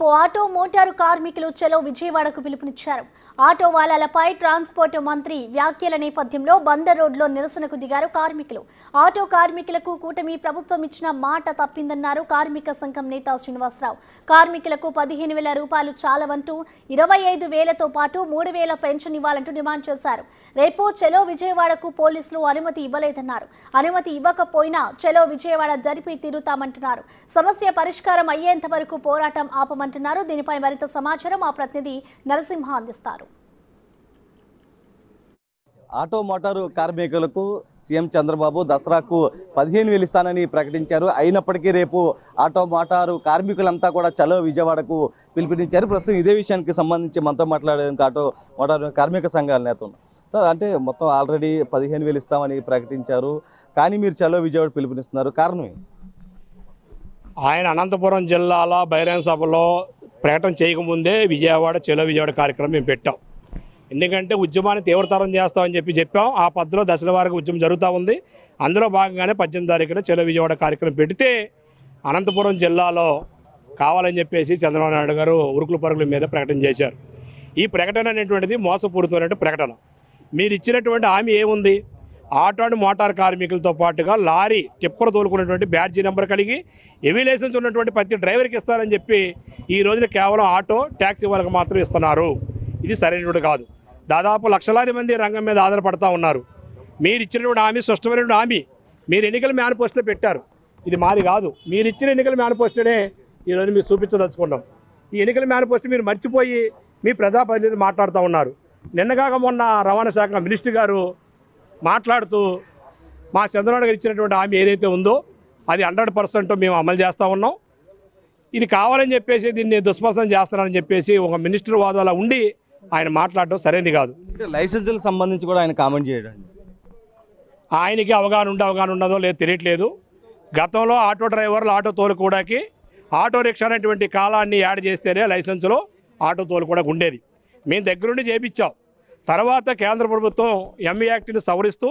రేపు auto motor కార్మికులు చలో విజయవాడకు పిలుపునిచ్చారు. ఆటో వాలాలపై ట్రాన్స్పోర్ట్ మంత్రి వ్యాఖ్యల నేపథ్యంలో బందర్ రోడ్లో నిరసనకు దిగారు కార్మికులు. ఆటో కార్మికులకు కూటమి ప్రభుత్వం ఇచ్చిన మాట తప్పిందన్నారు కార్మిక సంఘం నేత శ్రీనివాసరావు. కార్మికులకు 15,000 రూపాయలు చాలవంటూ 25,000తో పాటు 3,000 పెన్షన్ ఇవ్వాలంటూ డిమాండ్ చేశారు. రేపు చలో విజయవాడకు పోలీసులు అనుమతి ఇవ్వలేదన్నారు. అనుమతి ఇవ్వకపోయినా చలో విజయవాడ జరిపి తీరుతామంటున్నారు. సమస్య పరిష్కారం అయ్యేంత వరకు పోరాటం ఆపమంటున్నారు. దీనిపై మరింత సమాచారం మా ప్రతినిధి నరసింహ అందిస్తారు. ఆటో మోటారు కార్మికులకు సీఎం చంద్రబాబు దసరాకు 15,000 ఇస్తానని ప్రకటించారు. అయినప్పటికీ రేపు ఆటో మోటారు కార్మికులంతా కూడా చలో విజయవాడకు పిలుపునిచ్చారు. ప్రస్తుతం ఇదే విషయానికి సంబంధించి మనతో మాట్లాడడానికి ఆటో మోటారు కార్మిక సంఘాల నేత సార్, అంటే మొత్తం ఆల్రెడీ 15,000 ఇస్తామని ప్రకటించారు, కానీ మీరు చలో విజయవాడ పిలుపునిస్తున్నారు, కారణం ఏంటి? ఆయన అనంతపురం జిల్లాల బహిరంగ సభలో ప్రకటన చేయకముందే చలో విజయవాడ కార్యక్రమం మేము పెట్టాం. ఎందుకంటే ఉద్యమాన్ని తీవ్రతరం చేస్తామని చెప్పాం. ఆ పద్ధతిలో దశల వారికి ఉద్యమం జరుగుతూ ఉంది. అందులో భాగంగానే 18 తారీఖున చలో విజయవాడ కార్యక్రమం పెడితే అనంతపురం జిల్లాలో కావాలని చెప్పేసి చంద్రబాబు నాయుడు గారు ఉరుకుల పరుగుల మీద ప్రకటన చేశారు. ఈ ప్రకటన అనేటువంటిది మోసపూరితమైన ప్రకటన. మీరు ఇచ్చినటువంటి హామీ ఏముంది? ఆటో అండ్ మోటార్ కార్మికులతో పాటుగా లారీ టిప్పర్ తోలుకున్నటువంటి బ్యాడ్జీ నెంబర్ కలిగి హెవీ లైసెన్స్ ఉన్నటువంటి ప్రతి డ్రైవర్కి ఇస్తారని చెప్పి ఈ రోజున కేవలం ఆటో ట్యాక్సీ వాళ్ళకి మాత్రం ఇస్తున్నారు. ఇది సరైనటువంటి కాదు. దాదాపు లక్షలాది మంది రంగం మీద ఆధారపడతా ఉన్నారు. మీరు ఇచ్చినటువంటి హామీ స్పష్టమైనటువంటి హామీ. మీరు ఎన్నికల మేనిఫెస్టోలో పెట్టారు. ఇది మాది కాదు. మీరు ఇచ్చిన ఎన్నికల మేనిఫెస్టోనే ఈరోజు మీరు చూపించదలుచుకున్నాం. ఈ ఎన్నికల మేనిఫెస్టో మీరు మర్చిపోయి మీ ప్రజాప్రతినిధులు మాట్లాడుతూ ఉన్నారు. నిన్నగాక మొన్న రవాణా శాఖ మినిస్టర్ గారు మాట్లాడుతూ మా చంద్రబాబు గారు ఇచ్చినటువంటి హామీ ఏదైతే ఉందో అది 100% మేము అమలు చేస్తూ ఉన్నాం. ఇది కావాలని చెప్పేసి దీన్ని దుష్ప్రచారం చేస్తున్నారని చెప్పేసి ఒక మినిస్టర్ వాదాలో ఉండి ఆయన మాట్లాడటం సరైనది కాదు. లైసెన్సులకు సంబంధించి కూడా ఆయన కామెంట్ చేయడం, ఆయనకి అవగాహన ఉండదో లేదో తెలియట్లేదు. గతంలో ఆటో డ్రైవర్లు ఆటో తోలుకోవడానికి ఆటో రిక్షా అనేటువంటి కాలాన్ని యాడ్ చేస్తేనే లైసెన్సులో ఆటో తోలుకోవడానికి ఉండేది. మేము దగ్గరుండి చేయించాం. తర్వాత కేంద్ర ప్రభుత్వం ఎంఈ యాక్ట్ని సవరిస్తూ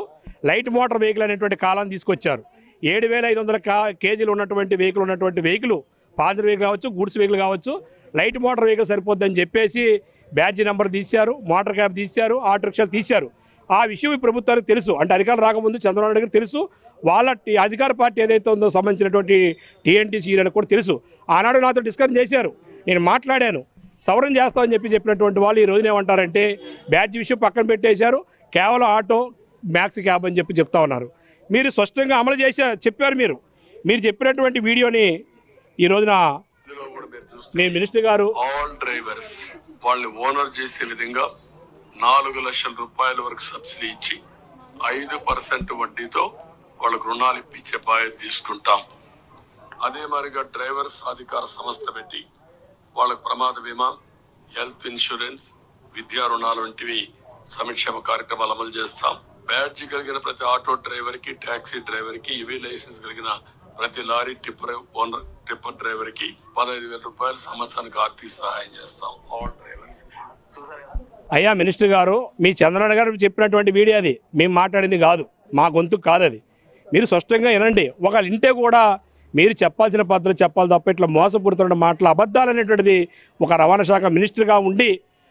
లైట్ మోటార్ వెహికల్ అనేటువంటి కాలాన్ని తీసుకొచ్చారు. 7,500 కేజీలు ఉన్నటువంటి వెహికల్ పాసింజర్ వెహికల్ కావచ్చు, గూడ్స్ వెహికల్ కావచ్చు, లైట్ మోటార్ వెహికల్ సరిపోద్దని చెప్పేసి బ్యాడ్జీ నెంబర్ తీశారు, మోటార్ క్యాబ్ తీశారు, ఆటో రిక్షాలు తీశారు. ఆ విషయం ఈ ప్రభుత్వానికి తెలుసు. అంటే అధికారులు రాకముందు చంద్రబాబు నాయుడు తెలుసు. వాళ్ళ అధికార పార్టీ ఏదైతే ఉందో సంబంధించినటువంటి టీఎన్టీసీ కూడా తెలుసు. ఆనాడు నాతో డిస్కస్ చేశారు. నేను మాట్లాడాను. సవరణ చేస్తామని చెప్పినటువంటి వాళ్ళు ఈ రోజున ఏమంటారంటే బ్యాడ్జీ విషయం పక్కన పెట్టేశారు. కేవలం ఆటో మ్యాక్స్ క్యాబ్ అని చెప్తా ఉన్నారు. మీరు స్పష్టంగా అమలు చెప్పారు. మీరు చెప్పినటువంటి వీడియోని ఈ రోజున మీ మినిస్టర్ గారు ఆల్ డ్రైవర్స్ వాళ్ళని ఓనర్ చేసే విధంగా 4 లక్షల రూపాయల వరకు సబ్సిడీ ఇచ్చి 5% వడ్డీతో వాళ్ళకు రుణాలు ఇప్పించే బాధ్యత తీసుకుంటాం. అదే మరిగా డ్రైవర్స్ అధికార సంస్థ పెట్టి వాళ్ళకు ప్రమాద బీమా, హెల్త్ ఇన్సూరెన్స్, విద్యా రుణాలు వంటివి సంక్షేమ కార్యక్రమాలు అమలు చేస్తాం. బ్యాడ్జీ కలిగిన ప్రతి ఆటో డ్రైవర్ కి, ట్యాక్సీ డ్రైవర్ కి, ఈవీ లైసెన్స్ కలిగిన ప్రతి లారీ టిప్పర్ డ్రైవర్ కి 15,000 రూపాయలు సంవత్సరానికి ఆర్థిక సహాయం చేస్తాం. All drivers. అయ్యా మినిస్టర్ గారు, మీ చంద్రబాబు గారు చెప్పినటువంటి వీడియో అది. మేము మాట్లాడింది కాదు, మా గొంతు కాదు అది. మీరు స్పష్టంగా వినండి. ఒకళ్ళు ఇంటే కూడా మీరు చెప్పాల్సిన పద్ధతులు చెప్పాలి తప్ప ఇట్లా మోసపూరితున్న మాటలు, అబద్ధాలు అనేటువంటిది ఒక రవాణా శాఖ మినిస్టర్గా ఉండి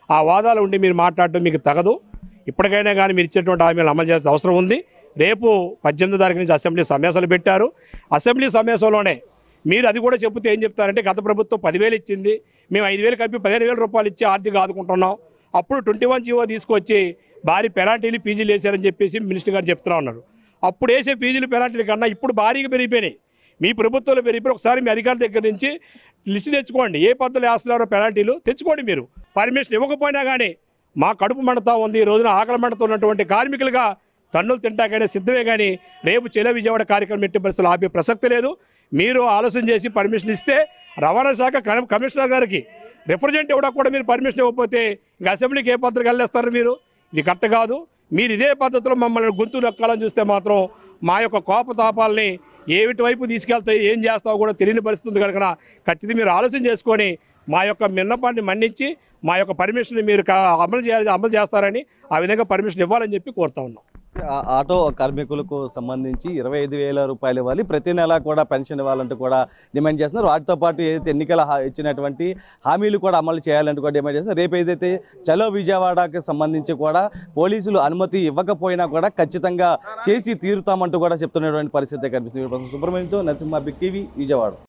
ఆ వాదాలు ఉండి మీరు మాట్లాడటం మీకు తగదు. ఇప్పటికైనా కానీ మీరు ఇచ్చేటువంటి హామీలు అమలు చేయాల్సిన అవసరం ఉంది. రేపు 18 తారీఖు నుంచి అసెంబ్లీ సమావేశాలు పెట్టారు. అసెంబ్లీ సమావేశంలోనే మీరు అది కూడా చెబితే ఏం చెప్తారంటే గత ప్రభుత్వం 10,000 ఇచ్చింది, మేము 5,000 కలిపి 15,000 రూపాయలు ఇచ్చి ఆర్థిక ఆదుకుంటున్నాం. అప్పుడు 21 జీవో తీసుకొచ్చి భారీ పెనాల్టీలు ఫీజులు వేశారని చెప్పేసి మినిస్టర్ గారు చెప్తూ ఉన్నారు. అప్పుడు వేసే ఫీజులు పెనాల్టీల కన్నా ఇప్పుడు భారీగా పెరిగిపోయినాయి. మీ ప్రభుత్వంలో పెరిగిపోయి ఒకసారి మీ అధికారుల దగ్గర నుంచి లిస్ట్ తెచ్చుకోండి. ఏ పద్ధతులు వేస్తున్నారో పెనాల్టీలు తెచ్చుకోండి. మీరు పర్మిషన్ ఇవ్వకపోయినా కానీ మా కడుపు మండుతూ ఉంది. ఈ రోజున ఆకలి మండుతున్నటువంటి కార్మికులుగా తన్నులు తింటాకైనా సిద్ధమే, కానీ రేపు చలో విజయవాడ కార్యక్రమం ఎట్టి పరిస్థితులు ఆపే ప్రసక్తి లేదు. మీరు ఆలోచన చేసి పర్మిషన్ ఇస్తే రవాణా శాఖ కమిషనర్ గారికి రిప్రజెంట్ ఇవ్వడానికి కూడా మీరు పర్మిషన్ ఇవ్వకపోతే ఇంకా అసెంబ్లీకి ఏ పద్ధతికి వెళ్ళేస్తారు మీరు? ఇది కరెక్ట్ కాదు. మీరు ఇదే పద్ధతిలో మమ్మల్ని గొంతు నొక్కాలని చూస్తే మాత్రం మా యొక్క కోపతాపాలని ఏవిటి వైపు తీసుకెళ్తాయి, ఏం చేస్తావో కూడా తెలియని పరిస్థితి కనుక ఖచ్చితంగా మీరు ఆలోచన చేసుకొని మా యొక్క విన్నపాన్ని మన్నించి మా యొక్క పర్మిషన్ మీరు అమలు చేస్తారని, ఆ విధంగా పర్మిషన్ ఇవ్వాలని చెప్పి కోరుతా ఉన్నాం. ఆటో కార్మికులకు సంబంధించి 25,000 రూపాయలు ఇవ్వాలి, ప్రతి నెల కూడా పెన్షన్ ఇవ్వాలంటూ కూడా డిమాండ్ చేస్తున్నారు. వాటితో పాటు ఏదైతే ఎన్నికల ఇచ్చినటువంటి హామీలు కూడా అమలు చేయాలంటూ కూడా డిమాండ్ చేస్తున్నారు. రేపు ఏదైతే చలో విజయవాడకి సంబంధించి కూడా పోలీసులు అనుమతి ఇవ్వకపోయినా కూడా ఖచ్చితంగా చేసి తీరుతామంటూ కూడా చెప్తున్నటువంటి పరిస్థితి కనిపిస్తుంది. సుబ్రహ్మణ్యంతో నరసింహ, బిగ్ టీవీ, విజయవాడ.